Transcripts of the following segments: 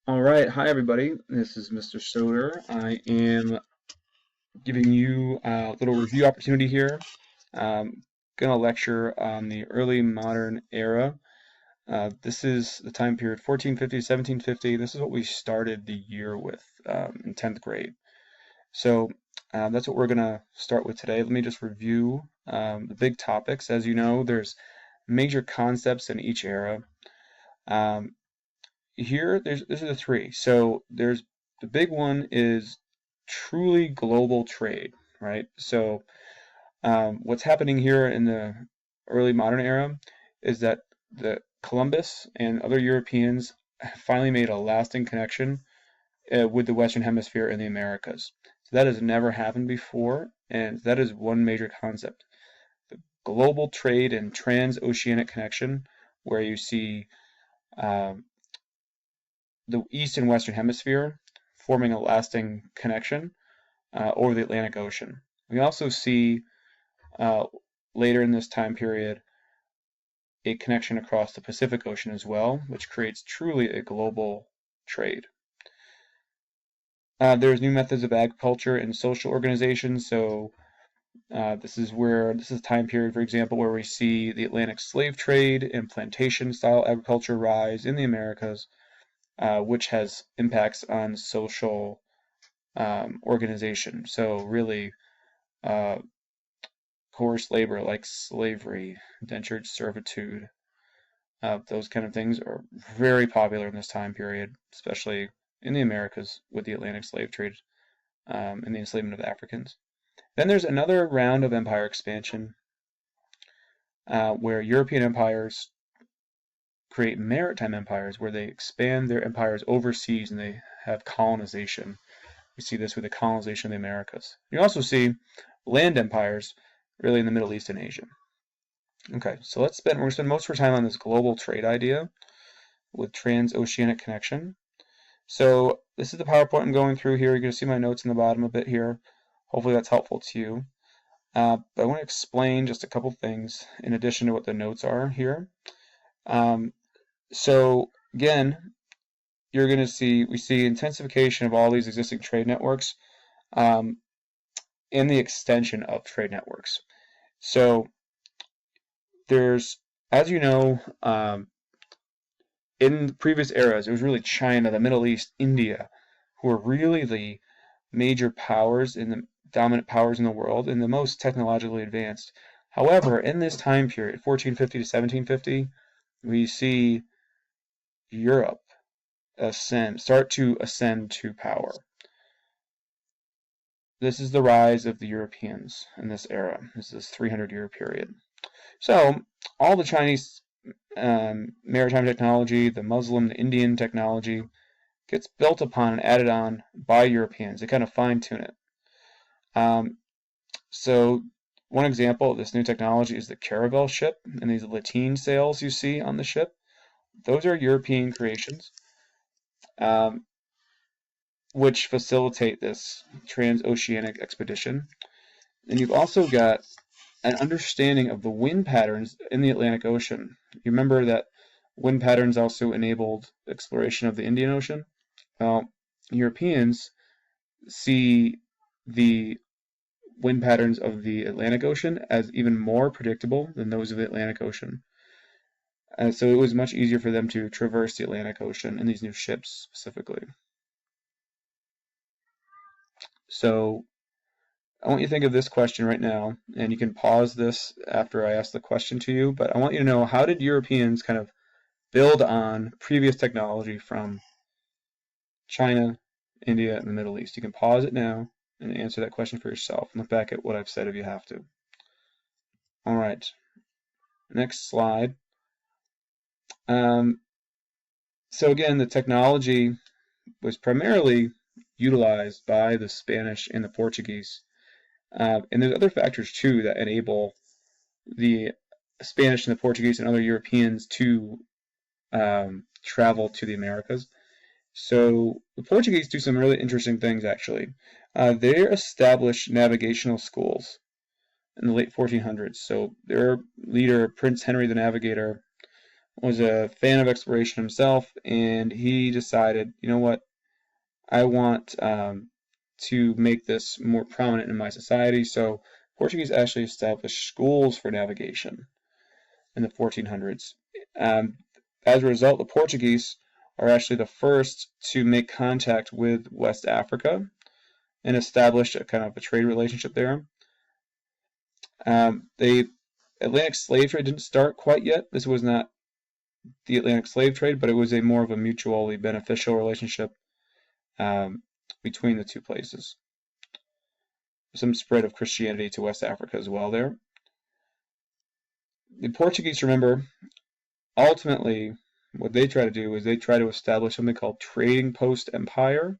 All right, hi everybody. This is Mr. Soder. I am giving you a little review opportunity here. Going to lecture on the early modern era. This is the time period 1450 to 1750. This is what we started the year with in 10th grade. So that's what we're going to start with today. Let me just review the big topics. As you know, there's major concepts in each era. Here, these are the three. So there's the big one is truly global trade, right? So what's happening here in the early modern era is that the Columbus and other Europeans finally made a lasting connection with the Western Hemisphere and the Americas. So that has never happened before, and that is one major concept. The global trade and transoceanic connection, where you see um, the East and Western Hemisphere forming a lasting connection over the Atlantic Ocean. We also see uh, later in this time period a connection across the Pacific Ocean as well, which creates truly a global trade. There's new methods of agriculture and social organization. So this is a time period, for example, where we see the Atlantic slave trade and plantation-style agriculture rise in the Americas, which has impacts on social organization. So really, coerced labor like slavery, indentured servitude, those kind of things are very popular in this time period, especially in the Americas with the Atlantic slave trade and the enslavement of Africans. Then there's another round of empire expansion where European empires create maritime empires where they expand their empires overseas and they have colonization. We see this with the colonization of the Americas. You also see land empires really in the Middle East and Asia. Okay, so we're going to spend most of our time on this global trade idea with transoceanic connection. So this is the PowerPoint I'm going through here. You're going to see my notes in the bottom a bit here. Hopefully that's helpful to you. But I want to explain just a couple things in addition to what the notes are here. So again, you're going to see, we see intensification of all these existing trade networks and the extension of trade networks. So there's, as you know, in previous eras, it was really China, the Middle East, India, who were really the major powers and the dominant powers in the world and the most technologically advanced. However, in this time period, 1450 to 1750, we see Europe start to ascend to power. This is the rise of the Europeans in this era. This is a 300-year period. So all the Chinese maritime technology, the Muslim, the Indian technology gets built upon and added on by Europeans. They kind of fine-tune it. So one example of this new technology is the caravel ship and these lateen sails you see on the ship. Those are European creations, which facilitate this transoceanic expedition. And you've also got an understanding of the wind patterns in the Atlantic Ocean. You remember that wind patterns also enabled exploration of the Indian Ocean? Well, Europeans see the wind patterns of the Atlantic Ocean as even more predictable than those of the Atlantic Ocean. So it was much easier for them to traverse the Atlantic Ocean in these new ships specifically. So I want you to think of this question right now, and you can pause this after I ask the question to you, but I want you to know, how did Europeans kind of build on previous technology from China, India, and the Middle East? You can pause it now and answer that question for yourself and look back at what I've said if you have to. All right, next slide. So again, the technology was primarily utilized by the Spanish and the Portuguese. And there's other factors too that enable the Spanish and the Portuguese and other Europeans to travel to the Americas. So the Portuguese do some really interesting things actually. They established navigational schools in the late 1400s. So their leader, Prince Henry the Navigator, was a fan of exploration himself, and he decided, you know what, I want to make this more prominent in my society. So Portuguese actually established schools for navigation in the 1400s. As a result, the Portuguese are actually the first to make contact with West Africa and establish a kind of a trade relationship there. The Atlantic slave trade didn't start quite yet. This was not the Atlantic slave trade, but it was a more of a mutually beneficial relationship between the two places. Some spread of Christianity to West Africa as well there. The Portuguese, remember, ultimately what they try to do is they try to establish something called trading post empire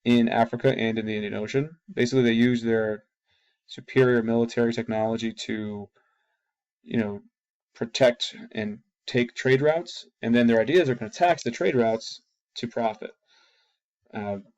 in Africa and in the Indian Ocean. Basically, they use their superior military technology to, protect and take trade routes, and then their ideas are going to tax the trade routes to profit.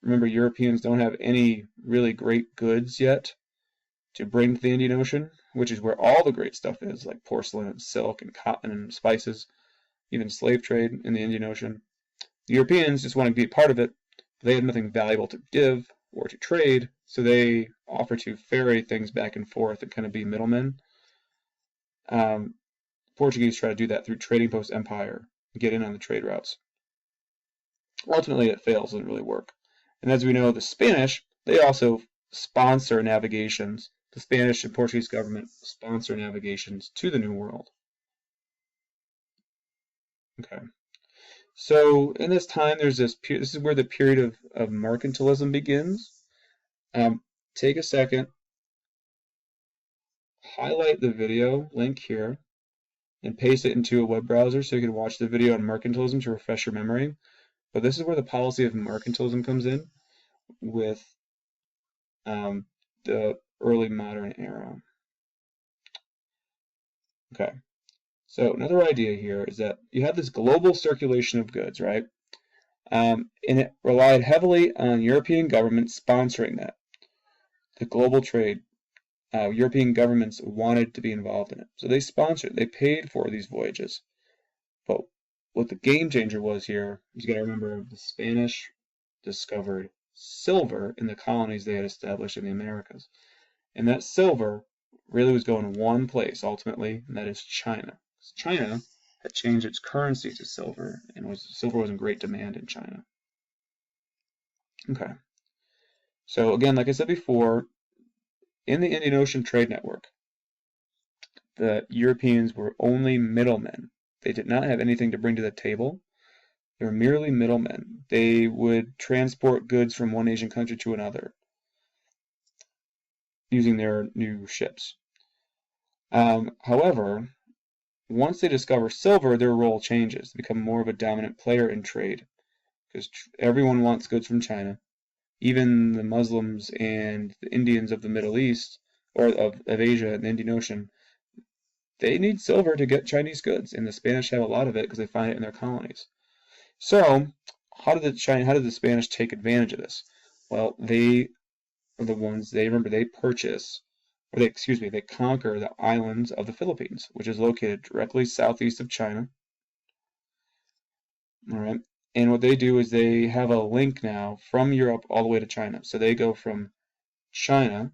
Remember, Europeans don't have any really great goods yet to bring to the Indian Ocean, which is where all the great stuff is, like porcelain and silk and cotton and spices, even slave trade in the Indian Ocean. The Europeans just want to be a part of it, but they have nothing valuable to give or to trade, so they offer to ferry things back and forth and kind of be middlemen. Portuguese try to do that through trading post empire and get in on the trade routes. Ultimately, it fails, doesn't really work. And as we know, the Spanish, they also sponsor navigations. The Spanish and Portuguese government sponsor navigations to the New World. Okay. So in this time, there's this is where the period of mercantilism begins. Take a second, highlight the video link here, and paste it into a web browser so you can watch the video on mercantilism to refresh your memory. But this is where the policy of mercantilism comes in with the early modern era. Okay, so another idea here is that you have this global circulation of goods, right? And it relied heavily on European governments sponsoring that. The global trade, European governments wanted to be involved in it. So they sponsored, they paid for these voyages. But what the game changer was here, you got to remember, the Spanish discovered silver in the colonies they had established in the Americas. And that silver really was going one place ultimately, and that is China. China had changed its currency to silver, and silver was in great demand in China. Okay. So again, like I said before, in the Indian Ocean Trade Network, the Europeans were only middlemen. They did not have anything to bring to the table. They were merely middlemen. They would transport goods from one Asian country to another using their new ships. However, once they discover silver, their role changes. They become more of a dominant player in trade because everyone wants goods from China. Even the Muslims and the Indians of the Middle East, or of Asia and the Indian Ocean, they need silver to get Chinese goods, and the Spanish have a lot of it because they find it in their colonies. So, how did the Spanish take advantage of this? Well, they are the ones they purchase, or they conquer the islands of the Philippines, which is located directly southeast of China. All right. And what they do is they have a link now from Europe all the way to China. So they go from China,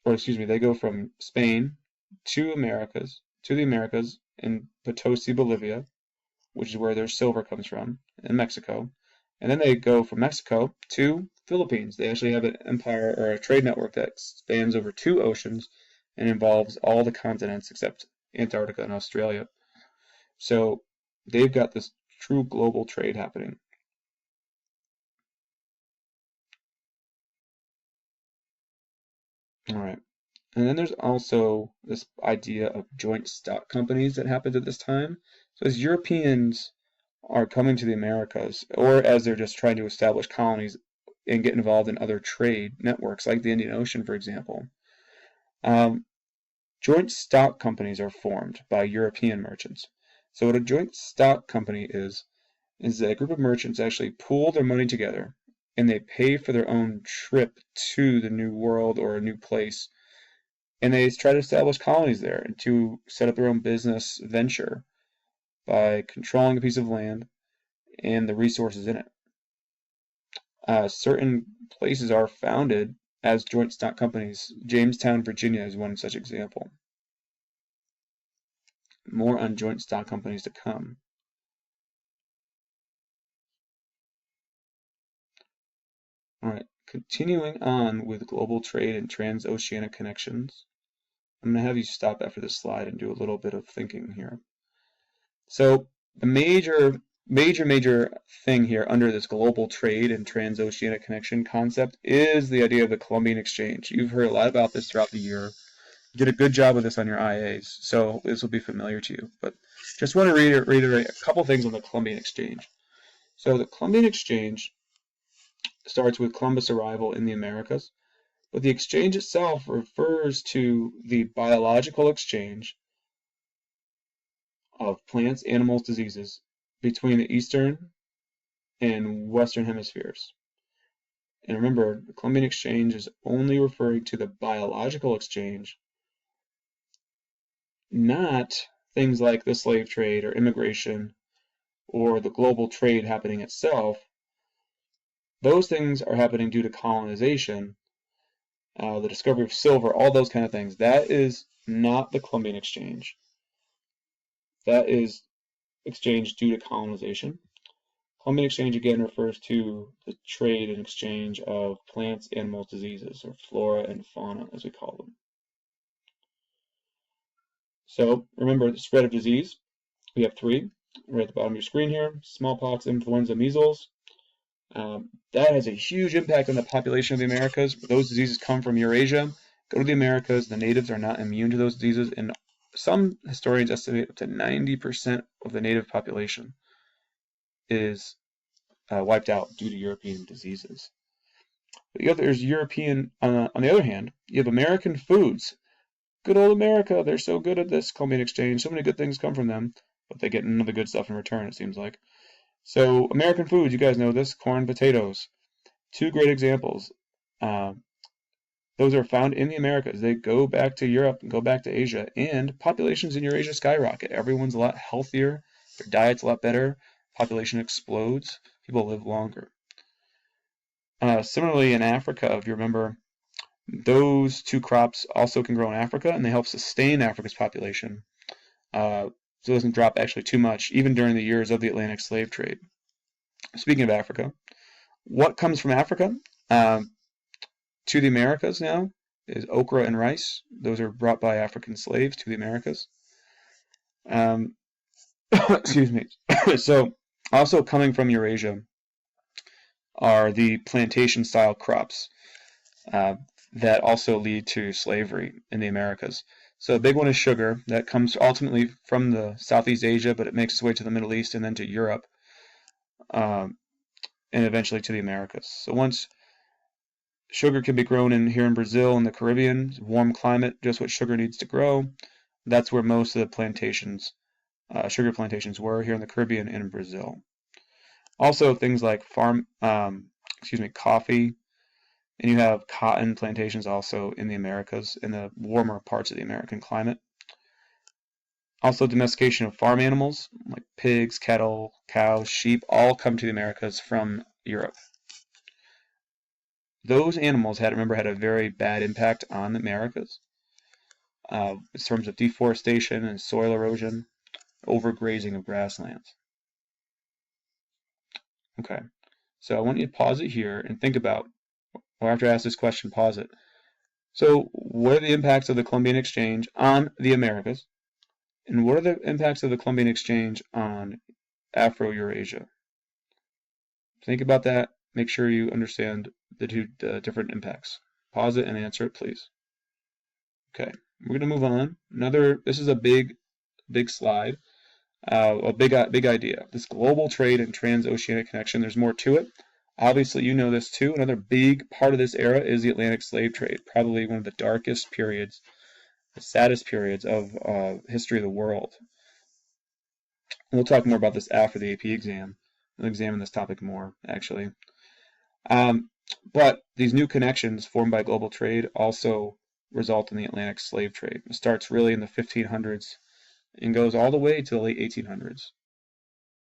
they go from Spain to the Americas in Potosi, Bolivia, which is where their silver comes from, in Mexico. And then they go from Mexico to Philippines. They actually have an empire or a trade network that spans over 2 oceans and involves all the continents except Antarctica and Australia. So they've got this true global trade happening. All right. And then there's also this idea of joint stock companies that happened at this time. So as Europeans are coming to the Americas, or as they're just trying to establish colonies and get involved in other trade networks, like the Indian Ocean, for example, joint stock companies are formed by European merchants. So what a joint stock company is that a group of merchants actually pool their money together and they pay for their own trip to the new world or a new place and they try to establish colonies there and to set up their own business venture by controlling a piece of land and the resources in it. Certain places are founded as joint stock companies. Jamestown, Virginia is one such example. More on joint stock companies to come. All right, continuing on with global trade and transoceanic connections. I'm going to have you stop after this slide and do a little bit of thinking here. So the major thing here under this global trade and transoceanic connection concept is the idea of the Columbian exchange. You've heard a lot about this throughout the year. You did a good job with this on your IAs, so this will be familiar to you. But just want to reiterate a couple things on the Columbian exchange. So the Columbian exchange starts with Columbus' arrival in the Americas, but the exchange itself refers to the biological exchange of plants, animals, diseases between the eastern and western hemispheres. And remember, the Columbian exchange is only referring to the biological exchange, not things like the slave trade or immigration or the global trade happening itself. Those things are happening due to colonization, the discovery of silver, all those kind of things. That is not the Columbian exchange. That is exchange due to colonization. Columbian exchange again refers to the trade and exchange of plants, animals, diseases, or flora and fauna, as we call them. So remember the spread of disease. We have three right at the bottom of your screen here: smallpox, influenza, measles. That has a huge impact on the population of the Americas. Those diseases come from Eurasia, go to the Americas. The natives are not immune to those diseases, and some historians estimate up to 90% of the native population is wiped out due to European diseases. But there's European, on the other hand, you have American foods. Good old America, they're so good at this Columbian exchange. So many good things come from them, but they get none of the good stuff in return, it seems like. So American foods, you guys know this: corn, potatoes. Two great examples. Those are found in the Americas. They go back to Europe and go back to Asia, and populations in Eurasia skyrocket. Everyone's a lot healthier, their diet's a lot better, population explodes, people live longer. Similarly, in Africa, if you remember, those two crops also can grow in Africa, and they help sustain Africa's population. So it doesn't drop actually too much, even during the years of the Atlantic slave trade. Speaking of Africa, what comes from Africa to the Americas now is okra and rice. Those are brought by African slaves to the Americas. Excuse me. So also coming from Eurasia are the plantation-style crops that also lead to slavery in the Americas. So a big one is sugar. That comes ultimately from the Southeast Asia, but it makes its way to the Middle East and then to Europe, and eventually to the Americas. So once sugar can be grown here in Brazil and the Caribbean, warm climate, just what sugar needs to grow. That's where most of the plantations, sugar plantations, were here in the Caribbean and in Brazil. Also things like coffee, and you have cotton plantations also in the Americas, in the warmer parts of the American climate. Also domestication of farm animals like pigs, cattle, cows, sheep, all come to the Americas from Europe. Those animals had a very bad impact on the Americas in terms of deforestation and soil erosion, overgrazing of grasslands. Okay, so I want you to pause it here and think about, or after I ask this question, pause it. So what are the impacts of the Columbian exchange on the Americas? And what are the impacts of the Columbian exchange on Afro-Eurasia? Think about that. Make sure you understand the two different impacts. Pause it and answer it, please. Okay, we're going to move on. This is a big slide, a big idea. This global trade and transoceanic connection, there's more to it. Obviously, you know this too. Another big part of this era is the Atlantic slave trade, probably one of the darkest periods, the saddest periods of history of the world. We'll talk more about this after the AP exam. We'll examine this topic more, actually. But these new connections formed by global trade also result in the Atlantic slave trade. It starts really in the 1500s and goes all the way to the late 1800s.